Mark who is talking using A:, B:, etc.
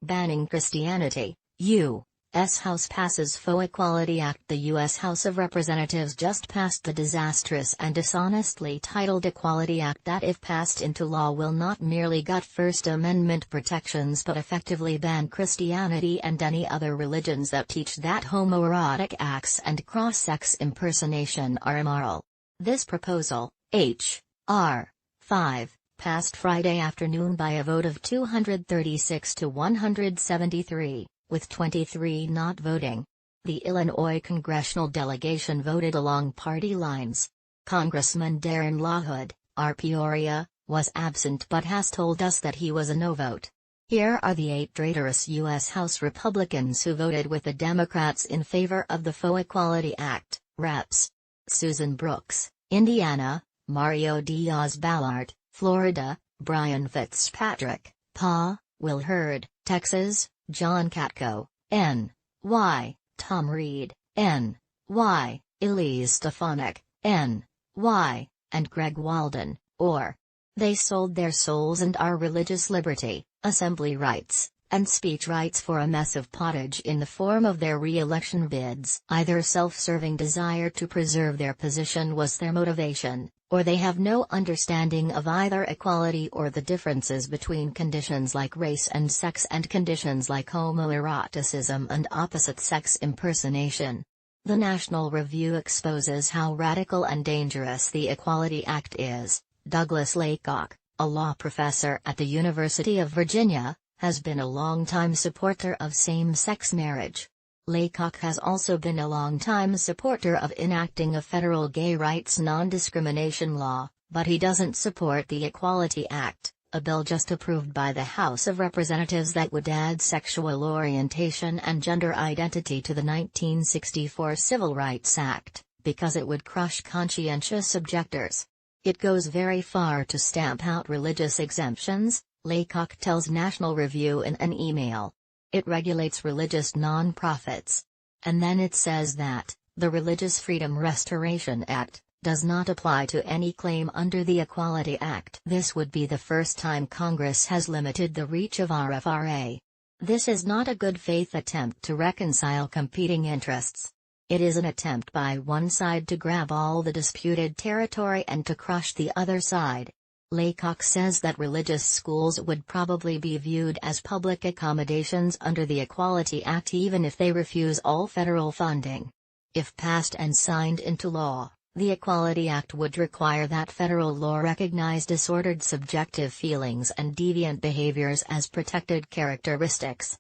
A: Banning Christianity. U.S. House passes Faux-Equality Act. The U.S. House of Representatives just passed the disastrous and dishonestly titled Equality Act that, if passed into law, will not merely gut First Amendment protections but effectively ban Christianity and any other religions that teach that homoerotic acts and cross-sex impersonation are immoral. This proposal, H.R. 5, passed Friday afternoon by a vote of 236 to 173, with 23 not voting. The Illinois congressional delegation voted along party lines. Congressman Darren LaHood, R. Peoria, was absent but has told us that he was a no vote. Here are the 8 traitorous U.S. House Republicans who voted with the Democrats in favor of the Faux-Equality Act. Reps. Susan Brooks, Indiana; Mario Diaz-Balart, Florida; Brian Fitzpatrick, PA; Will Hurd, Texas; John Katko, N.Y., Tom Reed, N.Y., Elise Stefanik, N.Y., and Greg Walden, or. They sold their souls and our religious liberty, assembly rights, and speech rights for a mess of pottage in the form of their re-election bids. Either self-serving desire to preserve their position was their motivation, or they have no understanding of either equality or the differences between conditions like race and sex and conditions like homoeroticism and opposite-sex impersonation. The National Review exposes how radical and dangerous the Equality Act is. Douglas Laycock, a law professor at the University of Virginia, has been a longtime supporter of same-sex marriage. Laycock has also been a longtime supporter of enacting a federal gay rights non-discrimination law, but he doesn't support the Equality Act, a bill just approved by the House of Representatives that would add sexual orientation and gender identity to the 1964 Civil Rights Act, because it would crush conscientious objectors. It goes very far to stamp out religious exemptions, Laycock tells National Review in an email. It regulates religious non-profits. And then it says that, the Religious Freedom Restoration Act, does not apply to any claim under the Equality Act. This would be the first time Congress has limited the reach of RFRA. This is not a good faith attempt to reconcile competing interests. It is an attempt by one side to grab all the disputed territory and to crush the other side. Laycock says that religious schools would probably be viewed as public accommodations under the Equality Act even if they refuse all federal funding. If passed and signed into law, the Equality Act would require that federal law recognize disordered subjective feelings and deviant behaviors as protected characteristics.